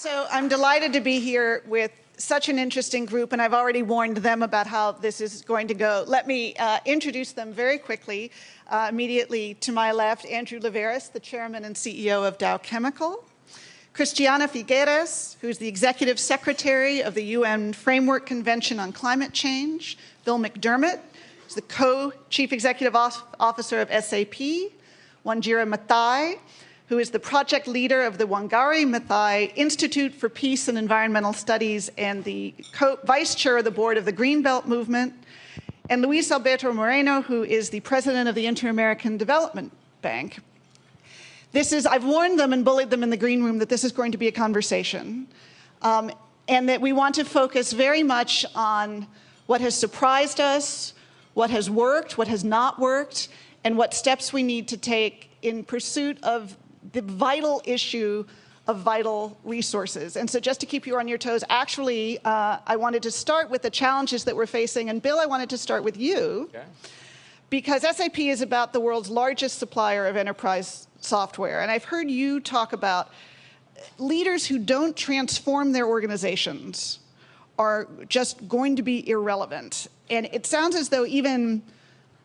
So I'm delighted to be here with such an interesting group, and I've already warned them about how this is going to go. Let me introduce them very quickly. Immediately to my left, Andrew Liveris, the chairman and CEO of Dow Chemical. Christiana Figueres, who's the executive secretary of the UN Framework Convention on Climate Change. Bill McDermott, who's the co-chief executive officer of SAP. Wanjira Mathai, who is the project leader of the Wangari Maathai Institute for Peace and Environmental Studies and the vice chair of the board of the Greenbelt Movement, and Luis Alberto Moreno, who is the president of the Inter-American Development Bank. I've warned them and bullied them in the green room that this is going to be a conversation, and that we want to focus very much on what has surprised us, what has worked, what has not worked, and what steps we need to take in pursuit of the vital issue of vital resources. And so just to keep you on your toes, actually, I wanted to start with the challenges that we're facing. And Bill, I wanted to start with you, okay, because SAP is about the world's largest supplier of enterprise software. And I've heard you talk about leaders who don't transform their organizations are just going to be irrelevant. And it sounds as though even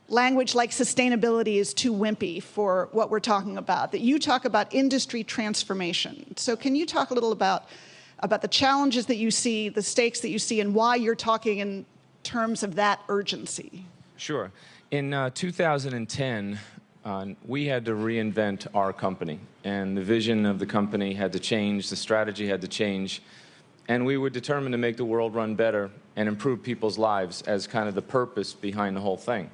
language like sustainability is too wimpy for what we're talking about, that you talk about industry transformation. So can you talk a little about the challenges that you see, the stakes that you see, and why you're talking in terms of that urgency? Sure. In 2010, we had to reinvent our company, and the vision of the company had to change, the strategy had to change, and we were determined to make the world run better and improve people's lives as kind of the purpose behind the whole thing.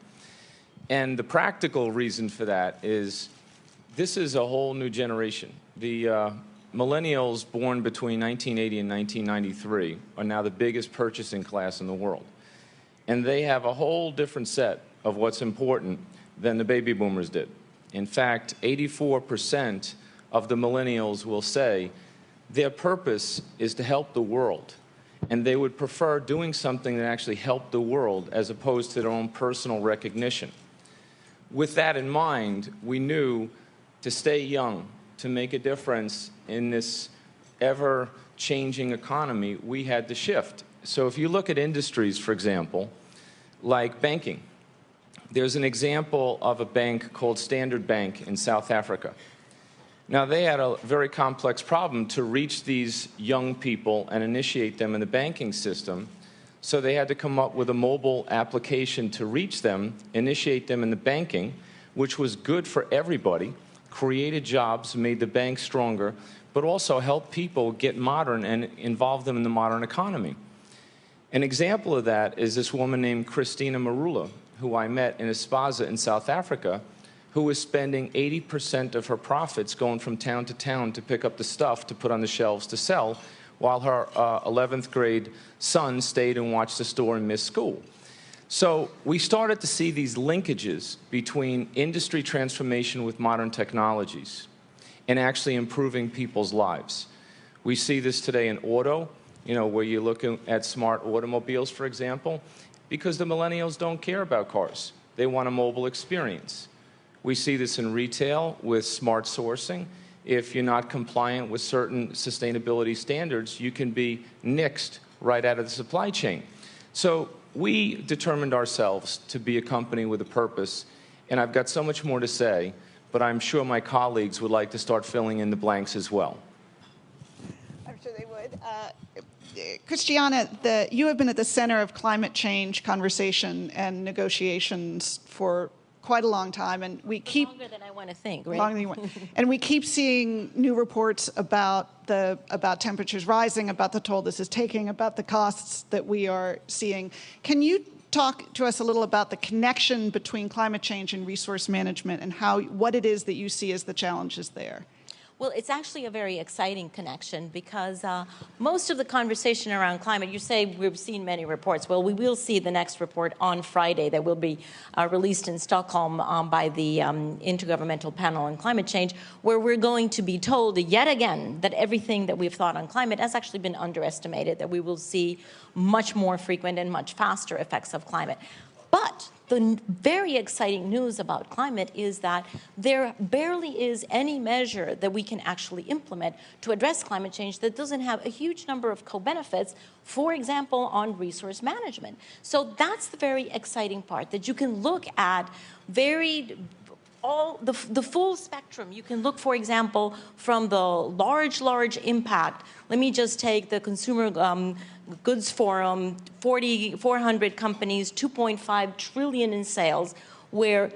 And the practical reason for that is this is a whole new generation. The millennials born between 1980 and 1993 are now the biggest purchasing class in the world. And they have a whole different set of what's important than the baby boomers did. In fact, 84% of the millennials will say their purpose is to help the world. And they would prefer doing something that actually helped the world as opposed to their own personal recognition. With that in mind, we knew to stay young, to make a difference in this ever-changing economy, we had to shift. So if you look at industries, for example, like banking, there's an example of a bank called Standard Bank in South Africa. Now, they had a very complex problem to reach these young people and initiate them in the banking system. So they had to come up with a mobile application to reach them, initiate them in the banking, which was good for everybody, created jobs, made the bank stronger, but also helped people get modern and involve them in the modern economy. An example of that is this woman named Christina Marula, who I met in Espaza in South Africa, who was spending 80% of her profits going from town to town to pick up the stuff to put on the shelves to sell, while her 11th grade son stayed and watched the store and missed school. So we started to see these linkages between industry transformation with modern technologies and actually improving people's lives. We see this today in auto, where you're looking at smart automobiles, for example, because the millennials don't care about cars. They want a mobile experience. We see this in retail with smart sourcing. If you're not compliant with certain sustainability standards, you can be nixed right out of the supply chain. So we determined ourselves to be a company with a purpose, and I've got so much more to say, but I'm sure my colleagues would like to start filling in the blanks as well. I'm sure they would. Christiana, you have been at the center of climate change conversation and negotiations for quite a long time, and we keep longer than I want to think, right? Longer than you want. And we keep seeing new reports about temperatures rising, about the toll this is taking, about the costs that we are seeing. Can you talk to us a little about the connection between climate change and resource management, and what it is that you see as the challenges there? Well, it's actually a very exciting connection because most of the conversation around climate, you say we've seen many reports. Well, we will see the next report on Friday that will be released in Stockholm by the Intergovernmental Panel on Climate Change, where we're going to be told yet again that everything that we've thought on climate has actually been underestimated, that we will see much more frequent and much faster effects of climate. But the very exciting news about climate is that there barely is any measure that we can actually implement to address climate change that doesn't have a huge number of co-benefits, for example, on resource management. So that's the very exciting part, that you can look at the full spectrum. You can look, for example, from the large impact. Let me just take the Consumer Goods Forum, 400 companies, 2.5 trillion in sales, where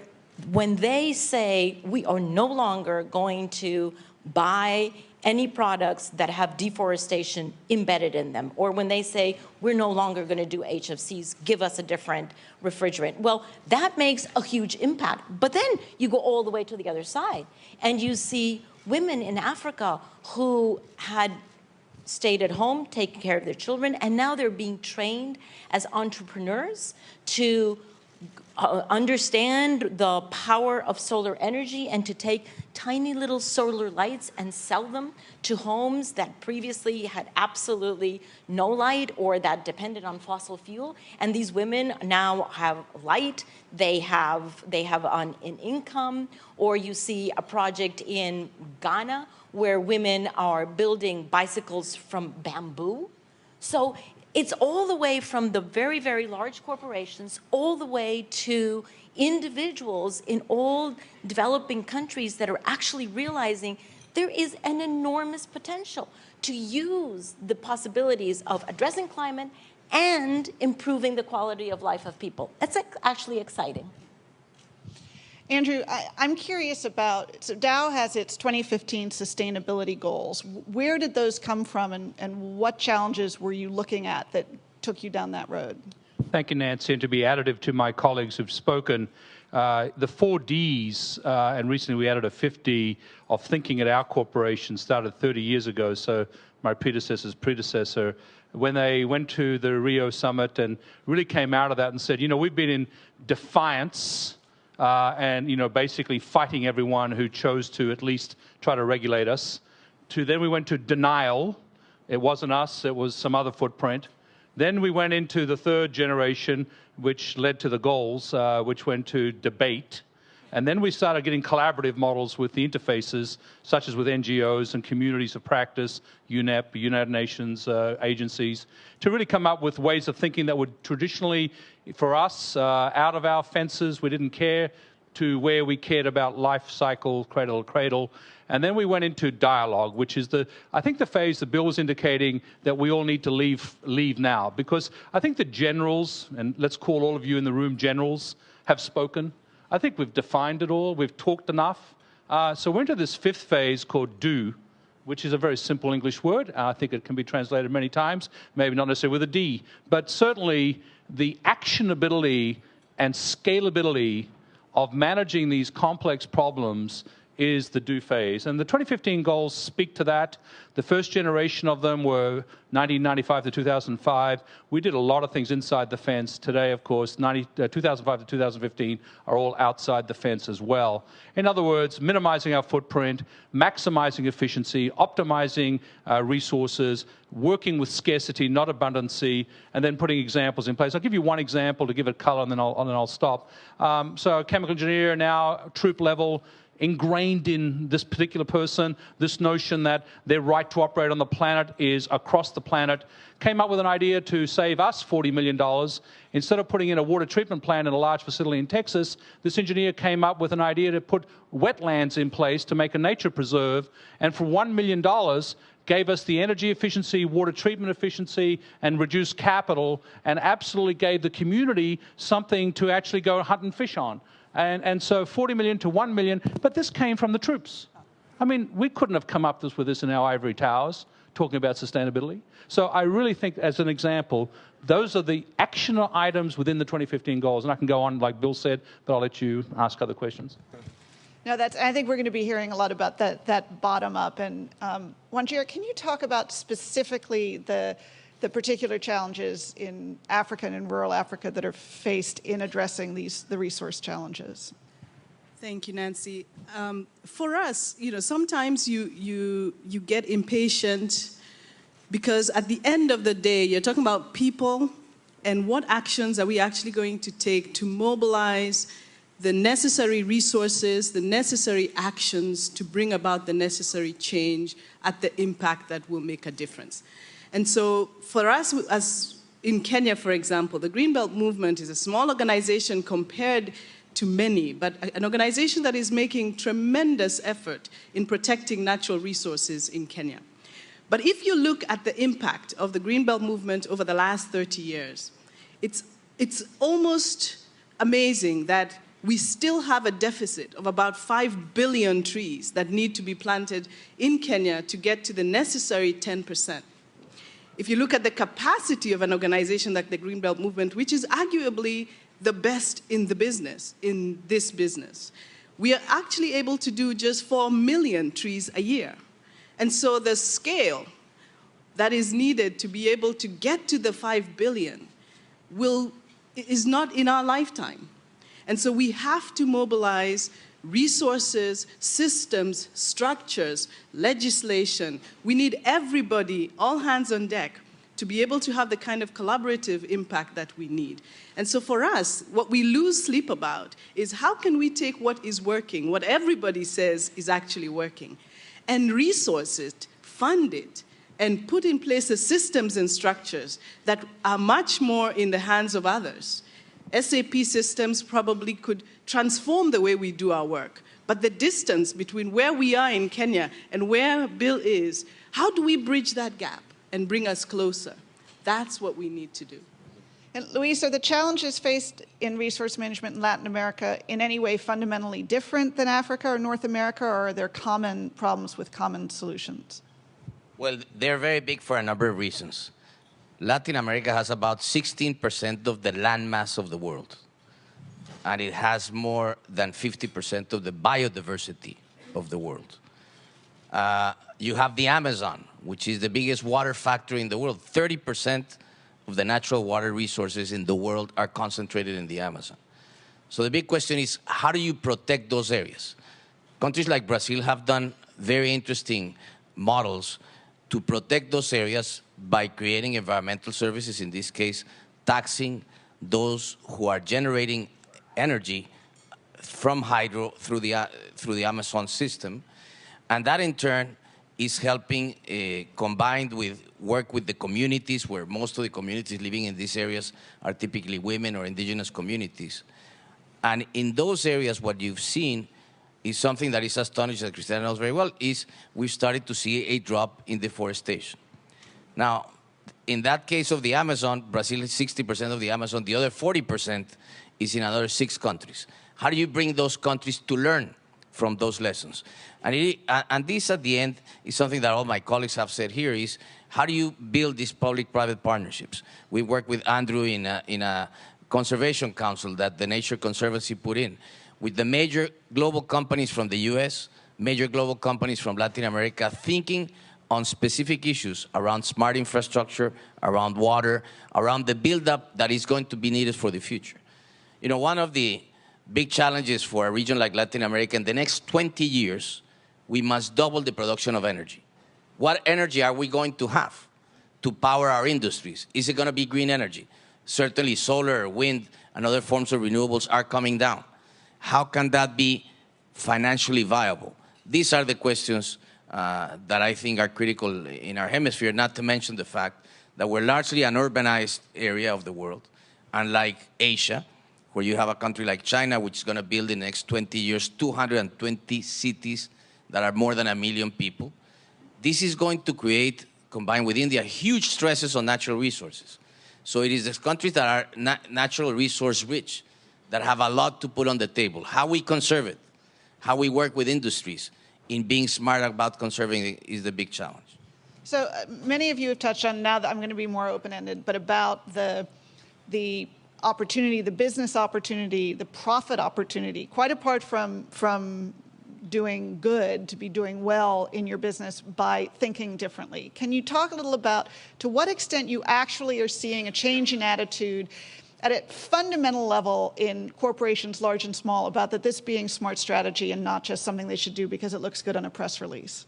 when they say we are no longer going to buy any products that have deforestation embedded in them, or when they say we're no longer going to do HFCs, give us a different refrigerant. Well, that makes a huge impact. But then you go all the way to the other side, and you see women in Africa who had stayed at home, taking care of their children, and now they're being trained as entrepreneurs to understand the power of solar energy and to take tiny little solar lights and sell them to homes that previously had absolutely no light or that depended on fossil fuel. And these women now have light, they have an income. Or you see a project in Ghana where women are building bicycles from bamboo. So it's all the way from the very, very large corporations all the way to individuals in all developing countries that are actually realizing there is an enormous potential to use the possibilities of addressing climate and improving the quality of life of people. That's actually exciting. Andrew, I'm curious about, so Dow has its 2015 sustainability goals. Where did those come from, and what challenges were you looking at that took you down that road? Thank you, Nancy. And to be additive to my colleagues who've spoken, the 4 Ds, and recently we added a 50 of thinking at our corporation, started 30 years ago, so my predecessor's predecessor, when they went to the Rio summit and really came out of that and said, you know, we've been in defiance and, you know, basically fighting everyone who chose to at least try to regulate us. Then we went to denial. It wasn't us, it was some other footprint. Then we went into the 3rd generation, which led to the goals, which went to debate. And then we started getting collaborative models with the interfaces, such as with NGOs and communities of practice, UNEP, United Nations agencies, to really come up with ways of thinking that would traditionally, for us, out of our fences, we didn't care, to where we cared about life cycle, cradle to cradle. And then we went into dialogue, which is I think the phase that Bill was indicating that we all need to leave now. Because I think the generals, and let's call all of you in the room generals, have spoken. I think we've defined it all. We've talked enough. So we're into this 5th phase called do, which is a very simple English word. I think it can be translated many times, maybe not necessarily with a D. But certainly the actionability and scalability of managing these complex problems is the do phase. And the 2015 goals speak to that. The first generation of them were 1995 to 2005. We did a lot of things inside the fence. Today, of course, 2005 to 2015 are all outside the fence as well. In other words, minimizing our footprint, maximizing efficiency, optimizing resources, working with scarcity, not abundancy, and then putting examples in place. I'll give you one example to give it color, and then I'll stop. So a chemical engineer now, troop level, ingrained in this particular person, this notion that their right to operate on the planet is across the planet, came up with an idea to save us $40 million. Instead of putting in a water treatment plant in a large facility in Texas, this engineer came up with an idea to put wetlands in place to make a nature preserve, and for $1 million, gave us the energy efficiency, water treatment efficiency, and reduced capital, and absolutely gave the community something to actually go hunt and fish on. And so 40 million to 1 million, but this came from the troops. I mean, we couldn't have come up with this in our ivory towers, talking about sustainability. So I really think, as an example, those are the action items within the 2015 goals. And I can go on, like Bill said, but I'll let you ask other questions. No, I think we're going to be hearing a lot about that bottom up. And Wanjira, can you talk about specifically the particular challenges in Africa and in rural Africa that are faced in addressing the resource challenges? Thank you, Nancy. For us, you know, sometimes you get impatient because at the end of the day, you're talking about people and what actions are we actually going to take to mobilize the necessary resources, the necessary actions to bring about the necessary change at the impact that will make a difference. And so for us, as in Kenya, for example, the Greenbelt Movement is a small organization compared to many, but an organization that is making tremendous effort in protecting natural resources in Kenya. But if you look at the impact of the Greenbelt Movement over the last 30 years, it's almost amazing that we still have a deficit of about 5 billion trees that need to be planted in Kenya to get to the necessary 10%. If you look at the capacity of an organization like the Greenbelt Movement, which is arguably the best in the business, in this business, we are actually able to do just 4 million trees a year. And so the scale that is needed to be able to get to the 5 billion is not in our lifetime. And so we have to mobilize resources, systems, structures, legislation. We need everybody, all hands on deck, to be able to have the kind of collaborative impact that we need. And so for us, what we lose sleep about is how can we take what is working, what everybody says is actually working, and resource it, fund it, and put in place the systems and structures that are much more in the hands of others. SAP systems probably could transform the way we do our work, but the distance between where we are in Kenya and where Bill is, how do we bridge that gap and bring us closer? That's what we need to do. And Luis, are the challenges faced in resource management in Latin America in any way fundamentally different than Africa or North America, or are there common problems with common solutions? Well, they're very big for a number of reasons. Latin America has about 16% of the landmass of the world, and it has more than 50% of the biodiversity of the world. You have the Amazon, which is the biggest water factory in the world. 30% of the natural water resources in the world are concentrated in the Amazon. So the big question is, how do you protect those areas? Countries like Brazil have done very interesting models to protect those areas by creating environmental services, in this case, taxing those who are generating energy from hydro through the Amazon system. And that, in turn, is helping, combined with work with the communities, where most of the communities living in these areas are typically women or indigenous communities. And in those areas, what you've seen is something that is astonishing, that Christiana knows very well, is we've started to see a drop in deforestation. Now, in that case of the Amazon, Brazil is 60% of the Amazon. The other 40% is in another 6 countries. How do you bring those countries to learn from those lessons? And this, at the end, is something that all my colleagues have said here, is how do you build these public-private partnerships? We work with Andrew in a conservation council that the Nature Conservancy put in, with the major global companies from the US, major global companies from Latin America, thinking on specific issues around smart infrastructure, around water, around the buildup that is going to be needed for the future. You know, one of the big challenges for a region like Latin America, in the next 20 years, we must double the production of energy. What energy are we going to have to power our industries? Is it going to be green energy? Certainly solar, wind, and other forms of renewables are coming down. How can that be financially viable? These are the questions that I think are critical in our hemisphere, not to mention the fact that we're largely an urbanized area of the world, unlike Asia, where you have a country like China, which is going to build in the next 20 years 220 cities that are more than 1 million people. This is going to create, combined with India, huge stresses on natural resources. So it is the countries that are natural resource rich that have a lot to put on the table. How we conserve it, how we work with industries in being smart about conserving it is the big challenge. So many of you have touched on, now that I'm going to be more open-ended, but about the opportunity, the business opportunity, the profit opportunity, quite apart from doing good, to be doing well in your business by thinking differently. Can you talk a little about to what extent you actually are seeing a change in attitude at a fundamental level in corporations large and small about that this being smart strategy and not just something they should do because it looks good on a press release?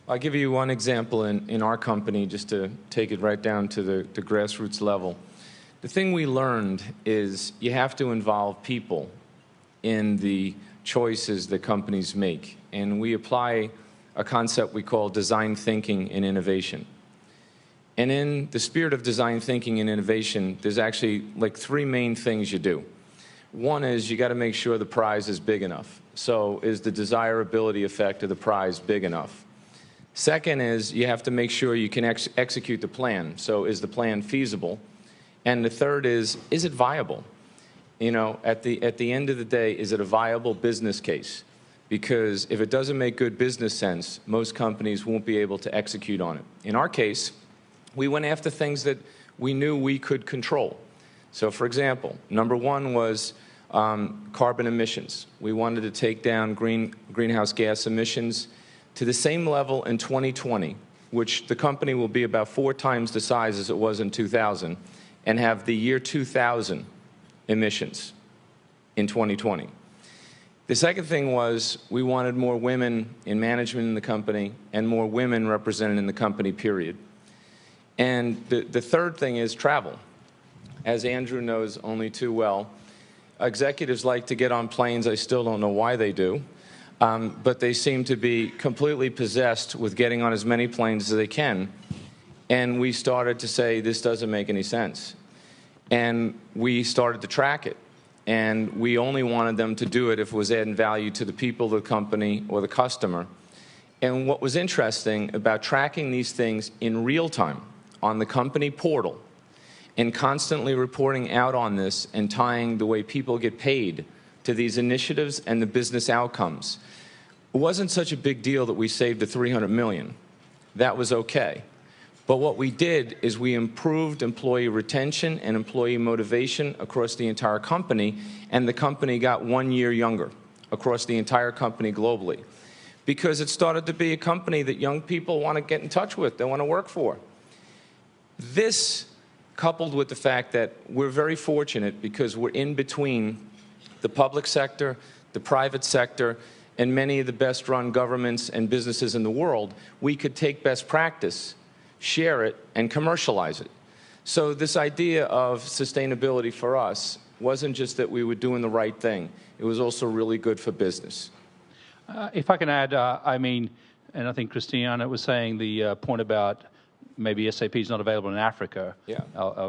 I'll give you one example in our company, just to take it right down to the grassroots level. The thing we learned is you have to involve people in the choices that companies make. And we apply a concept we call design thinking and innovation. And in the spirit of design thinking and innovation, there's actually like 3 main things you do. One is you got to make sure the prize is big enough. So is the desirability effect of the prize big enough? Second is you have to make sure you can execute the plan. So is the plan feasible? And the third is it viable? You know, at the end of the day, is it a viable business case? Because if it doesn't make good business sense, most companies won't be able to execute on it. In our case, we went after things that we knew we could control. So, for example, number 1 was carbon emissions. We wanted to take down greenhouse gas emissions to the same level in 2020, which the company will be about 4 times the size as it was in 2000, and have the year 2000 emissions in 2020. The second thing was we wanted more women in management in the company and more women represented in the company, period. And the third thing is travel. As Andrew knows only too well, executives like to get on planes. I still don't know why they do, but they seem to be completely possessed with getting on as many planes as they can. And we started to say, this doesn't make any sense. And we started to track it. And we only wanted them to do it if it was adding value to the people, the company, or the customer. And what was interesting about tracking these things in real time on the company portal and constantly reporting out on this and tying the way people get paid to these initiatives and the business outcomes, it wasn't such a big deal that we saved the $300 million. That was okay. But what we did is we improved employee retention and employee motivation across the entire company, and the company got 1 year younger across the entire company globally, because it started to be a company that young people want to get in touch with, they want to work for. This, coupled with the fact that we're very fortunate because we're in between the public sector, the private sector, and many of the best-run governments and businesses in the world, we could take best practice, share it, and commercialize it. So this idea of sustainability for us wasn't just that we were doing the right thing. It was also really good for business. If I can add, I mean, and I think Christiana was saying the point about maybe SAP is not available in Africa, yeah.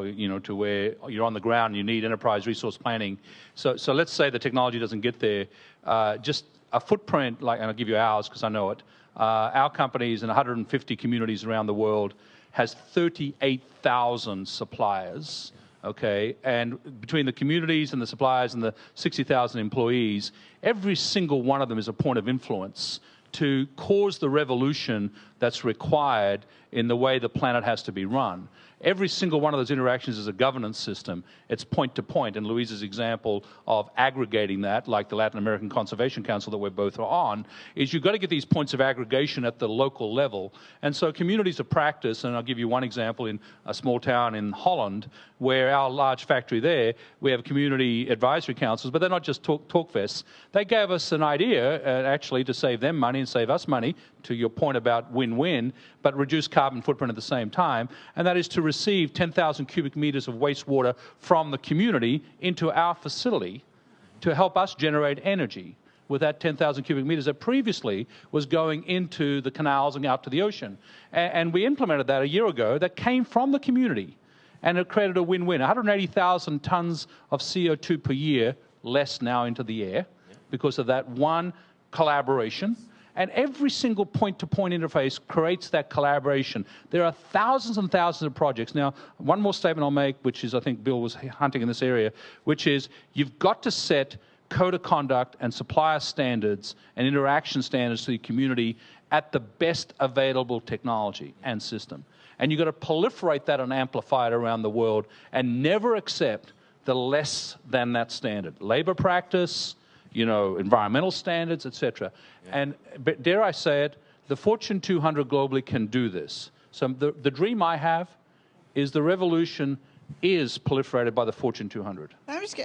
You know, to where you're on the ground, you need enterprise resource planning. So let's say the technology doesn't get there. Just a footprint, like, and I'll give you ours because I know it. Our companies in 150 communities around the world has 38,000 suppliers, okay? And between the communities and the suppliers and the 60,000 employees, every single one of them is a point of influence to cause the revolution that's required in the way the planet has to be run. Every single one of those interactions is a governance system. It's point to point. And Luisa's example of aggregating that, like the Latin American Conservation Council that we're both on, is you've got to get these points of aggregation at the local level. And so communities of practice, and I'll give you one example in a small town in Holland, where our large factory there, we have community advisory councils, but they're not just talk fests. They gave us an idea, actually, to save them money and save us money, to your point about win-win, but reduce carbon footprint at the same time, and that is to receive 10,000 cubic meters of wastewater from the community into our facility to help us generate energy with that 10,000 cubic meters that previously was going into the canals and out to the ocean. And we implemented that a year ago. That came from the community, and it created a win-win. 180,000 tons of CO2 per year less now into the air because of that one collaboration. And every single point-to-point interface creates that collaboration. There are thousands and thousands of projects. Now, one more statement I'll make, which is, I think Bill was hunting in this area, which is you've got to set code of conduct and supplier standards and interaction standards to the community at the best available technology and system. And you've got to proliferate that and amplify it around the world and never accept the less than that standard. Labor practice, you know, environmental standards, etc. And but dare I say it, the Fortune 200 globally can do this. So the dream I have is the revolution is proliferated by the Fortune 200.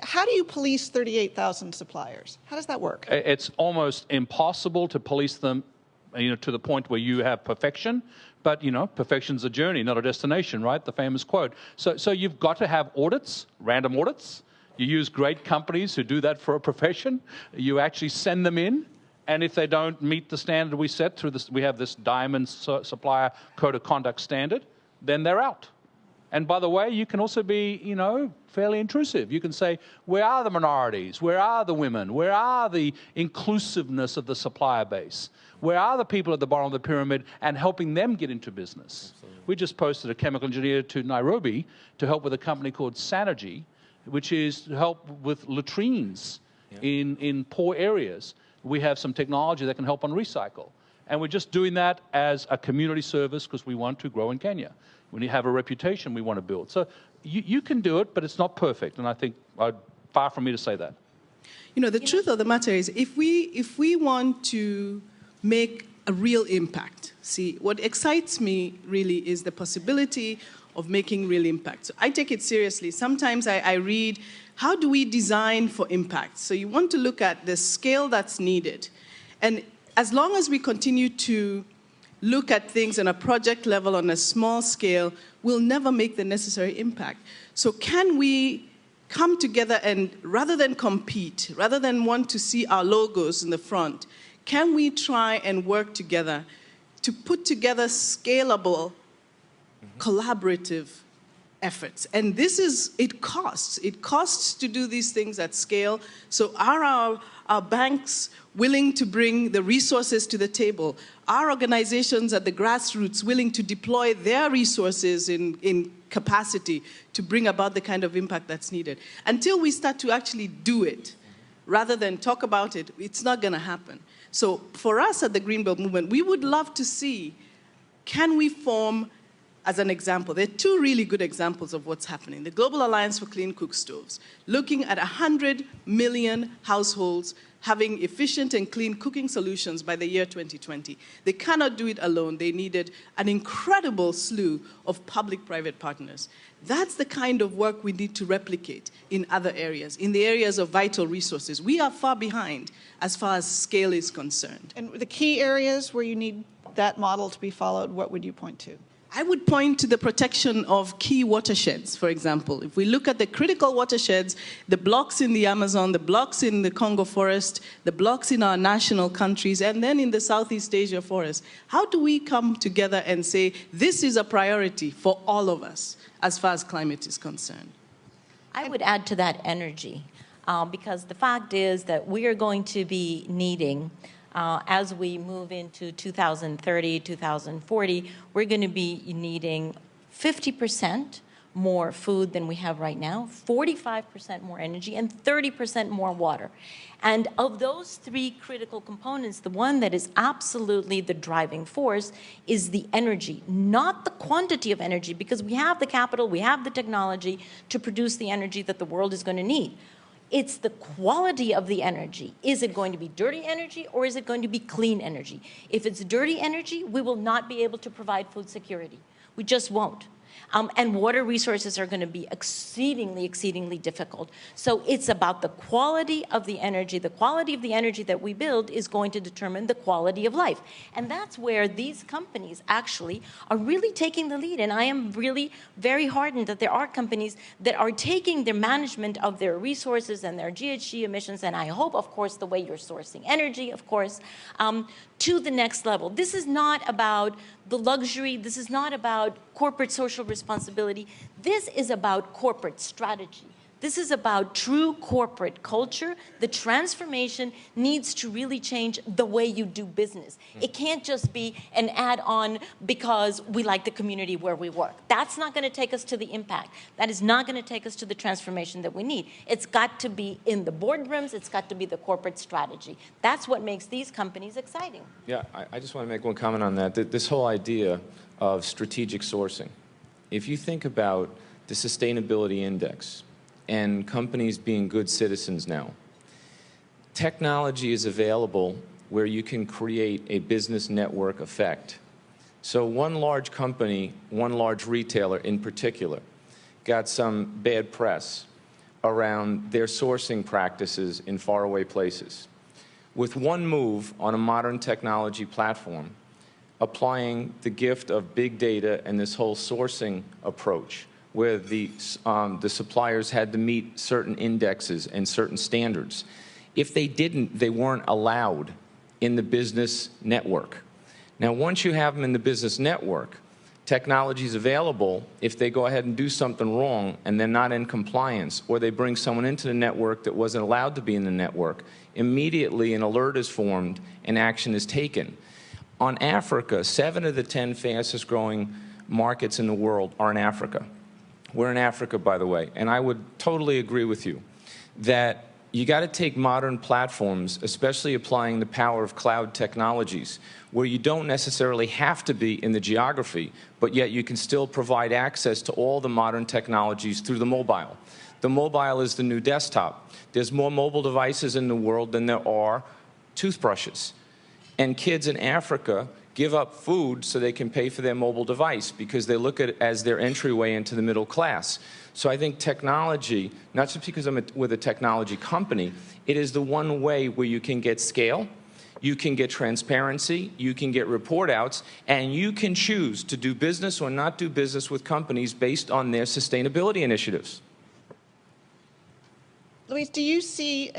How do you police 38,000 suppliers? How does that work? It's almost impossible to police them to the point where you have perfection. But, perfection's a journey, not a destination, right? The famous quote. So you've got to have audits, random audits. You use great companies who do that for a profession. You actually send them in. And if they don't meet the standard we set through this, we have this Diamond Supplier Code of Conduct standard, then they're out. And by the way, you can also be, fairly intrusive. You can say, where are the minorities? Where are the women? Where are the inclusiveness of the supplier base? Where are the people at the bottom of the pyramid, and helping them get into business? Absolutely. We just posted a chemical engineer to Nairobi to help with a company called Sanergy, which is to help with latrines in poor areas. We have some technology that can help on recycle. And we're just doing that as a community service because we want to grow in Kenya. When you have a reputation we want to build. So you can do it, but it's not perfect. And I think far from me to say that. The truth of the matter is, if we want to make a real impact, see, what excites me really is the possibility of making real impact. So I take it seriously. Sometimes I read, how do we design for impact? So you want to look at the scale that's needed. And as long as we continue to look at things on a project level, on a small scale, we'll never make the necessary impact. So can we come together and, rather than compete, rather than want to see our logos in the front, can we try and work together to put together scalable, collaborative efforts? And it costs. It costs to do these things at scale. So are our banks willing to bring the resources to the table? Are organizations at the grassroots willing to deploy their resources in capacity to bring about the kind of impact that's needed? Until we start to actually do it, rather than talk about it, it's not going to happen. So for us at the Greenbelt Movement, we would love to see, can we form, as an example, there are two really good examples of what's happening. The Global Alliance for Clean Cook Stoves, looking at 100 million households having efficient and clean cooking solutions by the year 2020. They cannot do it alone. They needed an incredible slew of public-private partners. That's the kind of work we need to replicate in other areas, in the areas of vital resources. We are far behind as far as scale is concerned. And the key areas where you need that model to be followed, what would you point to? I would point to the protection of key watersheds, for example. If we look at the critical watersheds, the blocks in the Amazon, the blocks in the Congo forest, the blocks in our national countries, and then in the Southeast Asia forest, how do we come together and say, this is a priority for all of us as far as climate is concerned? I would add to that energy, because the fact is that we are going to be needing, as we move into 2030, 2040, we're going to be needing 50% more food than we have right now, 45% more energy, and 30% more water. And of those three critical components, the one that is absolutely the driving force is the energy, not the quantity of energy, because we have the capital, we have the technology to produce the energy that the world is going to need. It's the quality of the energy. Is it going to be dirty energy, or is it going to be clean energy? If it's dirty energy, we will not be able to provide food security. We just won't. And water resources are going to be exceedingly, exceedingly difficult. So it's about the quality of the energy. The quality of the energy that we build is going to determine the quality of life. And that's where these companies actually are really taking the lead. And I am really very heartened that there are companies that are taking their management of their resources and their GHG emissions, and I hope, of course, the way you're sourcing energy, of course, to the next level. This is not about the luxury. This is not about corporate social responsibility. This is about corporate strategy. This is about true corporate culture. The transformation needs to really change the way you do business. It can't just be an add-on because we like the community where we work. That's not going to take us to the impact. That is not going to take us to the transformation that we need. It's got to be in the boardrooms. It's got to be the corporate strategy. That's what makes these companies exciting. Yeah, I just want to make one comment on that. This whole idea of strategic sourcing. If you think about the sustainability index, and companies being good citizens now, technology is available where you can create a business network effect. So one large company, one large retailer in particular, got some bad press around their sourcing practices in faraway places. with one move on a modern technology platform, applying the gift of big data and this whole sourcing approach, where the suppliers had to meet certain indexes and certain standards. If they didn't, they weren't allowed in the business network. Now, once you have them in the business network, technology is available if they go ahead and do something wrong and they're not in compliance, or they bring someone into the network that wasn't allowed to be in the network. Immediately an alert is formed and action is taken. On Africa, 7 of the 10 fastest growing markets in the world are in Africa. We're in Africa, by the way, and I would totally agree with you that you got to take modern platforms, especially applying the power of cloud technologies, where you don't necessarily have to be in the geography, but yet you can still provide access to all the modern technologies through the mobile. The mobile is the new desktop. There's more mobile devices in the world than there are toothbrushes. And kids in Africa give up food so they can pay for their mobile device because they look at it as their entryway into the middle class. So I think technology, not just because I'm with a technology company, it is the one way where you can get scale, you can get transparency, you can get report outs, and you can choose to do business or not do business with companies based on their sustainability initiatives. Luis, do you see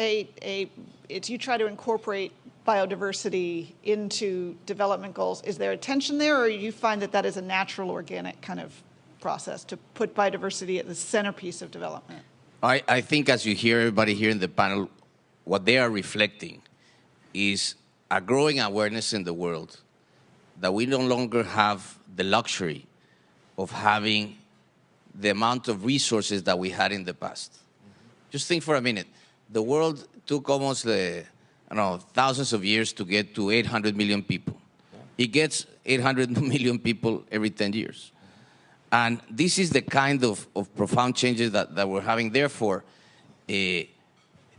as you try to incorporate biodiversity into development goals, is there a tension there, or do you find that that is a natural, organic kind of process to put biodiversity at the centerpiece of development? I think as you hear everybody here in the panel, what they are reflecting is a growing awareness in the world that we no longer have the luxury of having the amount of resources that we had in the past. Just think for a minute. The world took almost thousands of years to get to 800 million people. It gets 800 million people every 10 years. And this is the kind of profound changes that we're having. Therefore,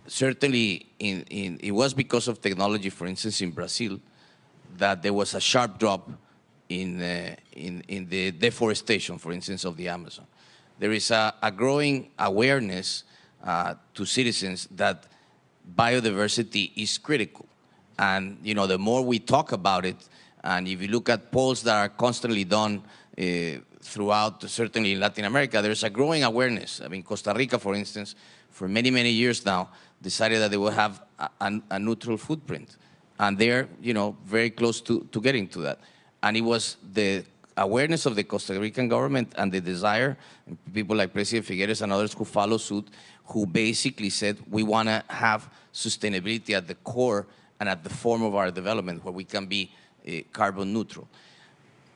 certainly it was because of technology, for instance, in Brazil, that there was a sharp drop in the deforestation, for instance, of the Amazon. There is a growing awareness to citizens that biodiversity is critical. And, the more we talk about it, and if you look at polls that are constantly done throughout, certainly in Latin America, there's a growing awareness. I mean, Costa Rica, for instance, for many, many years now, decided that they will have a neutral footprint. And they're, very close to getting to that. And it was the awareness of the Costa Rican government and the desire, and people like President Figueres and others who follow suit, who basically said, we want to have sustainability at the core and at the form of our development, where we can be carbon neutral.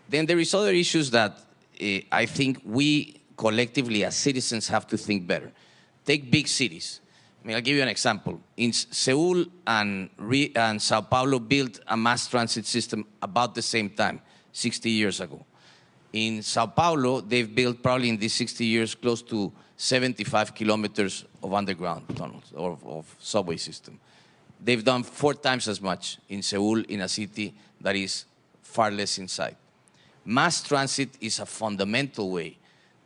Then there is other issues that I think we collectively as citizens have to think better. Take big cities. I mean, I'll give you an example. In Seoul and Sao Paulo built a mass transit system about the same time, 60 years ago. In Sao Paulo, they've built probably in these 60 years close to 75 kilometers of underground tunnels or of subway system. They've done 4 times as much in Seoul, in a city that is far less inside. Mass transit is a fundamental way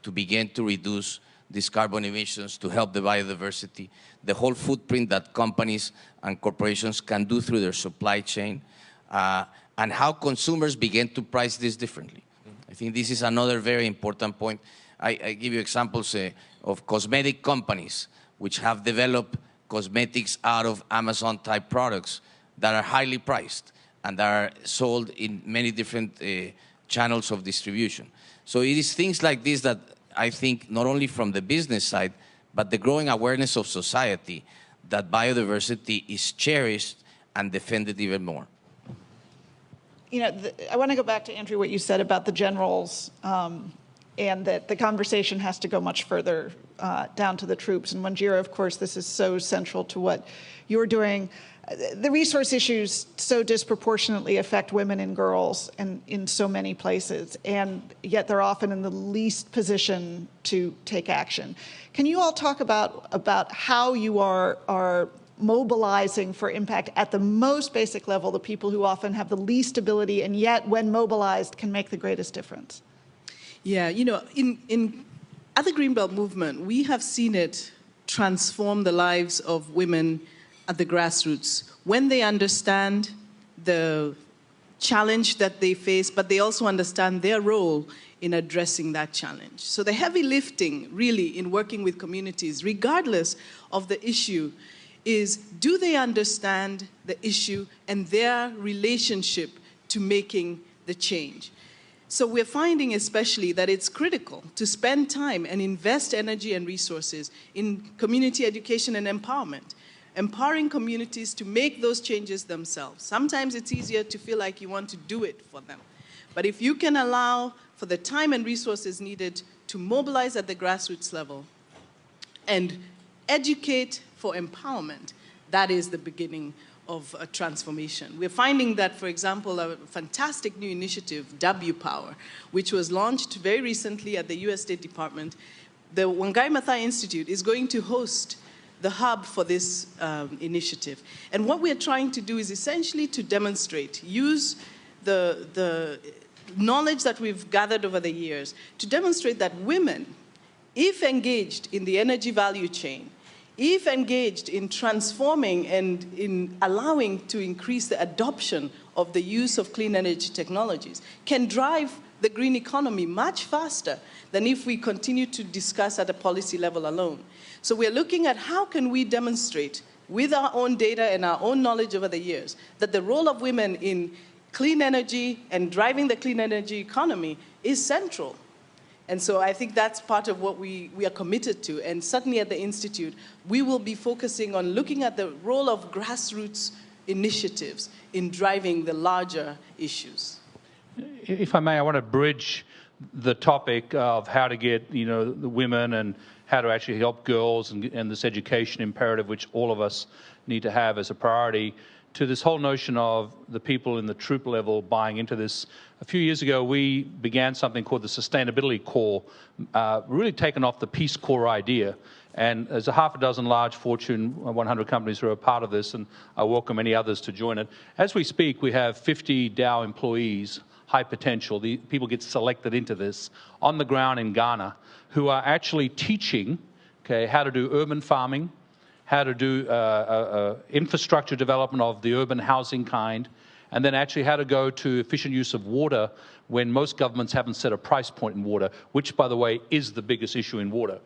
to begin to reduce these carbon emissions, to help the biodiversity, the whole footprint that companies and corporations can do through their supply chain, and how consumers begin to price this differently. I think this is another very important point. I give you examples of cosmetic companies which have developed cosmetics out of Amazon-type products that are highly priced and that are sold in many different channels of distribution. So it is things like this that I think not only from the business side, but the growing awareness of society that biodiversity is cherished and defended even more. I want to go back to, Andrew, what you said about the generals and that the conversation has to go much further down to the troops. And Wanjira, of course, this is so central to what you're doing. The resource issues so disproportionately affect women and girls and in so many places, and yet they're often in the least position to take action. Can you all talk about how you are mobilizing for impact at the most basic level, the people who often have the least ability and yet, when mobilized, can make the greatest difference? Yeah, at the Greenbelt movement, we have seen it transform the lives of women at the grassroots when they understand the challenge that they face, but they also understand their role in addressing that challenge. So the heavy lifting, really, in working with communities, regardless of the issue, is do they understand the issue and their relationship to making the change? So we're finding especially that it's critical to spend time and invest energy and resources in community education and empowerment, empowering communities to make those changes themselves. Sometimes it's easier to feel like you want to do it for them. But if you can allow for the time and resources needed to mobilize at the grassroots level and educate for empowerment, that is the beginning of a transformation. We're finding that, for example, a fantastic new initiative, W Power, which was launched very recently at the US State Department, the Wangari Maathai Institute is going to host the hub for this initiative. And what we're trying to do is essentially to demonstrate, use the knowledge that we've gathered over the years to demonstrate that women, if engaged in the energy value chain, if engaged in transforming and in allowing to increase the adoption of the use of clean energy technologies, can drive the green economy much faster than if we continue to discuss at a policy level alone. So we're looking at how can we demonstrate with our own data and our own knowledge over the years that the role of women in clean energy and driving the clean energy economy is central. And so I think that's part of what we are committed to. And certainly at the Institute, we will be focusing on looking at the role of grassroots initiatives in driving the larger issues. If I may, I want to bridge the topic of how to get, the women and how to actually help girls and this education imperative, which all of us need to have as a priority, to this whole notion of the people in the troop level buying into this. A few years ago, we began something called the Sustainability Core, really taken off the Peace Corps idea. And there's a half a dozen large Fortune 100 companies who are a part of this, and I welcome any others to join it. As we speak, we have 50 Dow employees, high potential. The people get selected into this on the ground in Ghana, who are actually teaching, how to do urban farming, how to do infrastructure development of the urban housing kind, and then actually how to go to efficient use of water when most governments haven't set a price point in water, which, by the way, is the biggest issue in water.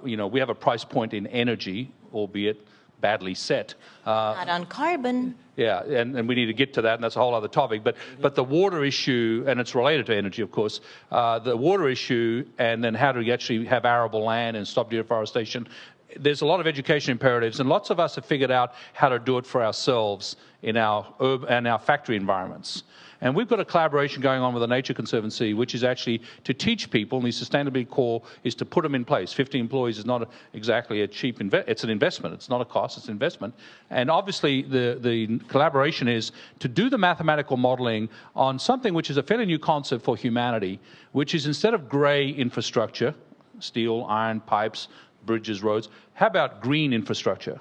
We have a price point in energy, albeit badly set. Not on carbon. Yeah, and we need to get to that, and that's a whole other topic. But the water issue, and it's related to energy, of course, the water issue, and then how do we actually have arable land and stop deforestation. There's a lot of education imperatives, and lots of us have figured out how to do it for ourselves in our factory environments. And we've got a collaboration going on with the Nature Conservancy, which is actually to teach people, and the Sustainability Core is to put them in place. 50 employees is not exactly a cheap it's an investment. It's not a cost, it's an investment. And obviously the collaboration is to do the mathematical modeling on something which is a fairly new concept for humanity, which is instead of gray infrastructure, steel, iron, pipes, bridges, roads, how about green infrastructure?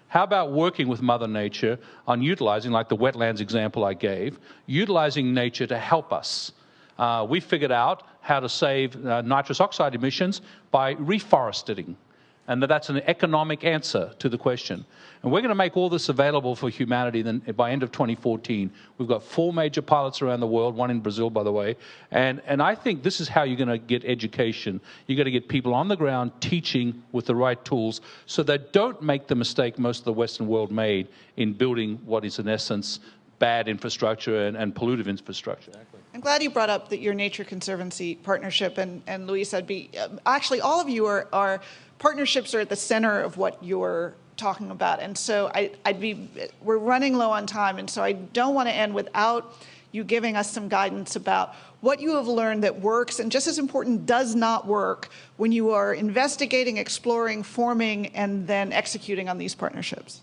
How about working with Mother Nature on utilizing, like the wetlands example I gave, utilizing nature to help us? We figured out how to save nitrous oxide emissions by reforesting. And that's an economic answer to the question. And we're going to make all this available for humanity then by end of 2014. We've got 4 major pilots around the world, one in Brazil, by the way. And I think this is how you're going to get education. You're going to get people on the ground teaching with the right tools so they don't make the mistake most of the Western world made in building what is, in essence, bad infrastructure and pollutive infrastructure. Exactly. I'm glad you brought up your Nature Conservancy partnership, and Luis, actually all of you are partnerships are at the center of what you're talking about, and so we're running low on time, and so I don't want to end without you giving us some guidance about what you have learned that works, and just as important, does not work when you are investigating, exploring, forming, and then executing on these partnerships.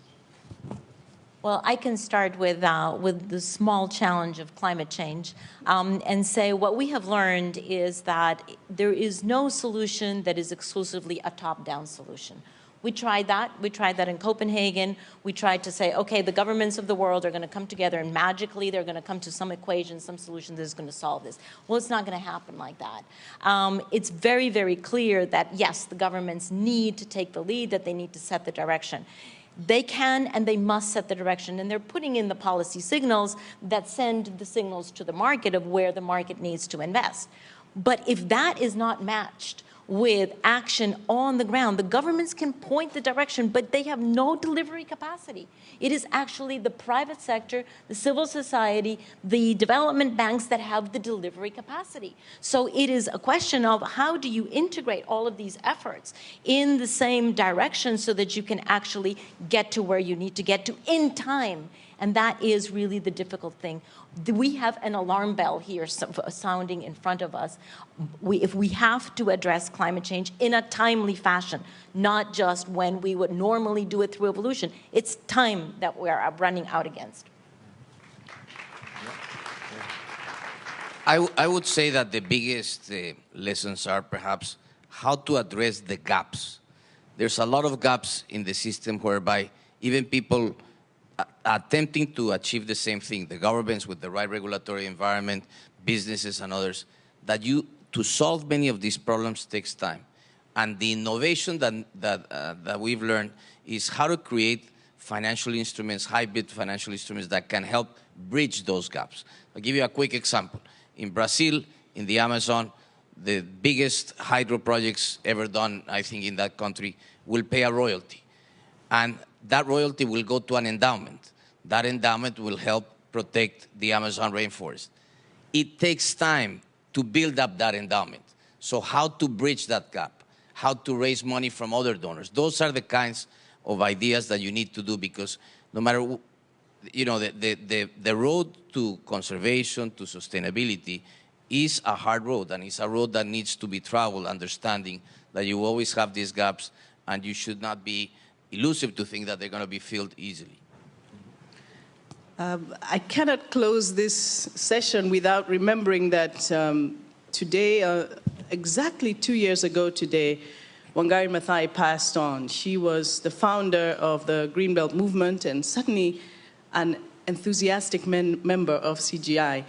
Well, I can start with the small challenge of climate change and say what we have learned is that there is no solution that is exclusively a top-down solution. We tried that. We tried that in Copenhagen. We tried to say, okay, the governments of the world are going to come together and magically they're going to come to some equation, some solution that is going to solve this. Well, it's not going to happen like that. It's very, very clear that, yes, the governments need to take the lead, that they need to set the direction. They can and they must set the direction, and they're putting in the policy signals that send the signals to the market of where the market needs to invest. But if that is not matched with action on the ground, the governments can point the direction, but they have no delivery capacity. It is actually the private sector, the civil society, the development banks that have the delivery capacity. So it is a question of how do you integrate all of these efforts in the same direction so that you can actually get to where you need to get to in time. And that is really the difficult thing. We have an alarm bell here sounding in front of us. If we have to address climate change in a timely fashion, not just when we would normally do it through evolution, it's time that we're running out against. I would say that the biggest lessons are perhaps how to address the gaps. There's a lot of gaps in the system whereby even people attempting to achieve the same thing, the governments with the right regulatory environment, businesses and others, that to solve many of these problems takes time. And the innovation that we've learned is how to create financial instruments, hybrid financial instruments that can help bridge those gaps. I'll give you a quick example. In Brazil, in the Amazon, the biggest hydro projects ever done, I think, in that country, will pay a royalty. And that royalty will go to an endowment. That endowment will help protect the Amazon rainforest. It takes time to build up that endowment. So how to bridge that gap, how to raise money from other donors. Those are the kinds of ideas that you need to do, because no matter, you know, the road to conservation, to sustainability is a hard road, and it's a road that needs to be traveled, understanding that you always have these gaps, and you should not be elusive to think that they're going to be filled easily. I cannot close this session without remembering that today, exactly 2 years ago today, Wangari Mathai passed on. She was the founder of the Greenbelt movement and certainly an enthusiastic member of CGI.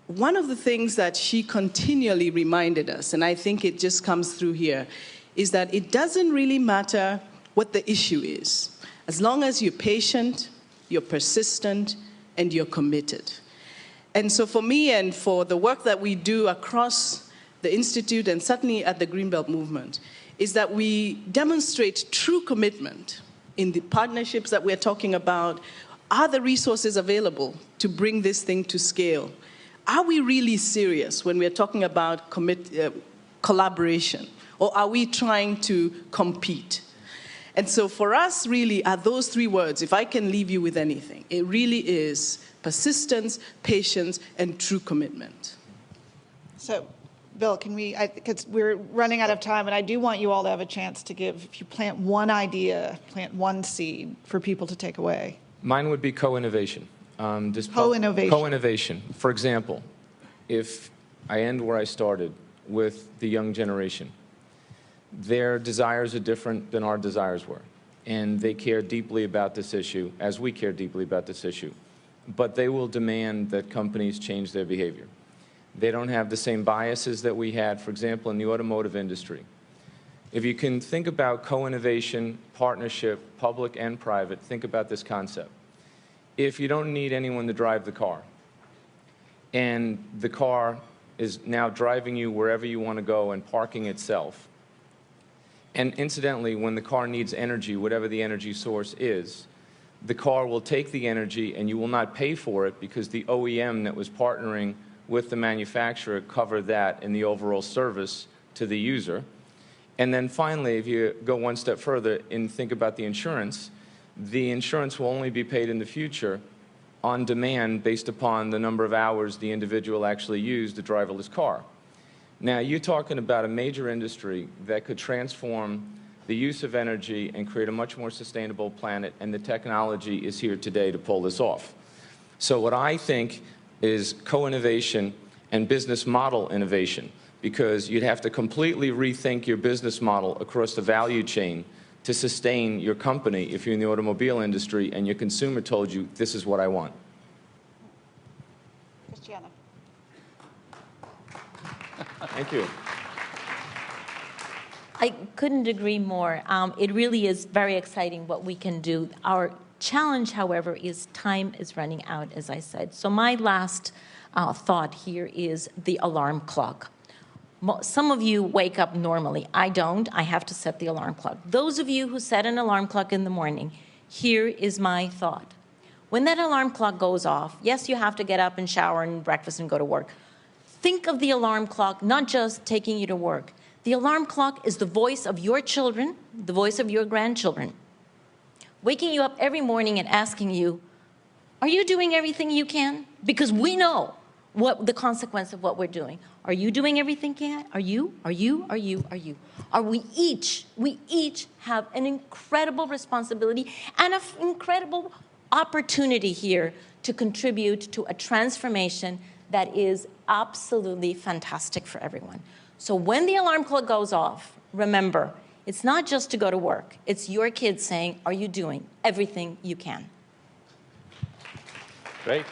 One of the things that she continually reminded us, and I think it just comes through here, is that it doesn't really matter what the issue is, as long as you're patient, you're persistent, and you're committed. And so for me and for the work that we do across the Institute and certainly at the Greenbelt movement, is that we demonstrate true commitment in the partnerships that we're talking about. Are the resources available to bring this thing to scale? Are we really serious when we're talking about collaboration? Or are we trying to compete? And so for us, really, are those three words, if I can leave you with anything, it really is persistence, patience, and true commitment. So, Bill, can we, because we're running out of time, and I do want you all to have a chance to give, if you plant one idea, plant one seed for people to take away. Mine would be co-innovation. Co-innovation. Co-innovation. For example, if I end where I started with the young generation, their desires are different than our desires were, and they care deeply about this issue, as we care deeply about this issue. But they will demand that companies change their behavior. They don't have the same biases that we had, for example, in the automotive industry. If you can think about co-innovation, partnership, public and private, think about this concept. If you don't need anyone to drive the car, and the car is now driving you wherever you want to go and parking itself, and incidentally, when the car needs energy, whatever the energy source is, the car will take the energy and you will not pay for it because the OEM that was partnering with the manufacturer covered that in the overall service to the user. And then finally, if you go one step further and think about the insurance will only be paid in the future on demand based upon the number of hours the individual actually used the driverless car. Now, you're talking about a major industry that could transform the use of energy and create a much more sustainable planet, and the technology is here today to pull this off. So what I think is co-innovation and business model innovation, because you'd have to completely rethink your business model across the value chain to sustain your company if you're in the automobile industry and your consumer told you, this is what I want. Christiana. Thank you. I couldn't agree more. It really is very exciting what we can do. Our challenge, however, is time is running out, as I said. So my last thought here is the alarm clock. Some of you wake up normally. I don't. I have to set the alarm clock. Those of you who set an alarm clock in the morning, here is my thought. When that alarm clock goes off, yes, you have to get up and shower and breakfast and go to work. Think of the alarm clock not just taking you to work. The alarm clock is the voice of your children, the voice of your grandchildren, waking you up every morning and asking you, are you doing everything you can? Because we know what the consequence of what we're doing. Are you doing everything you can? Are you? Are you? Are you? Are you? Are we each have an incredible responsibility and an incredible opportunity here to contribute to a transformation that is absolutely fantastic for everyone. So when the alarm clock goes off, remember, it's not just to go to work. It's your kids saying, are you doing everything you can? Great.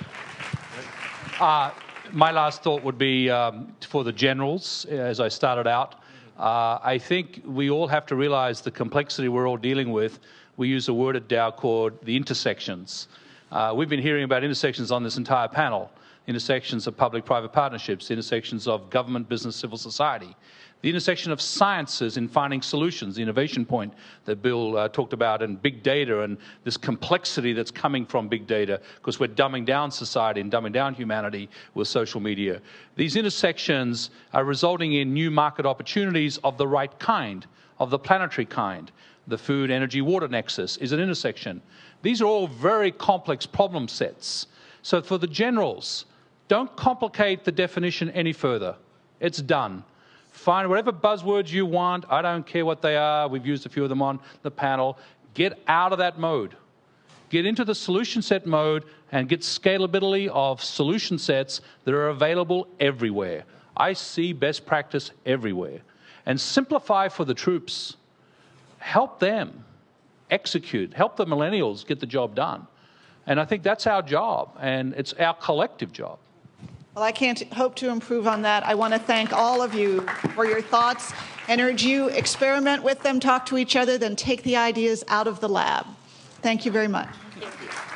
My last thought would be for the generals, as I started out. I think we all have to realize the complexity we're all dealing with. We use a word at Dow called the intersections. We've been hearing about intersections on this entire panel. Intersections of public-private partnerships, intersections of government, business, civil society, the intersection of sciences in finding solutions, the innovation point that Bill talked about, and big data and this complexity that's coming from big data, because we're dumbing down society and dumbing down humanity with social media. These intersections are resulting in new market opportunities of the right kind, of the planetary kind. The food, energy, water nexus is an intersection. These are all very complex problem sets. So for the generals, don't complicate the definition any further. It's done. Find whatever buzzwords you want. I don't care what they are. We've used a few of them on the panel. Get out of that mode. Get into the solution set mode and get scalability of solution sets that are available everywhere. I see best practice everywhere. And simplify for the troops. Help them execute. Help the millennials get the job done. And I think that's our job, and it's our collective job. Well, I can't hope to improve on that. I want to thank all of you for your thoughts and urge you, experiment with them, talk to each other, then take the ideas out of the lab. Thank you very much. Thank you.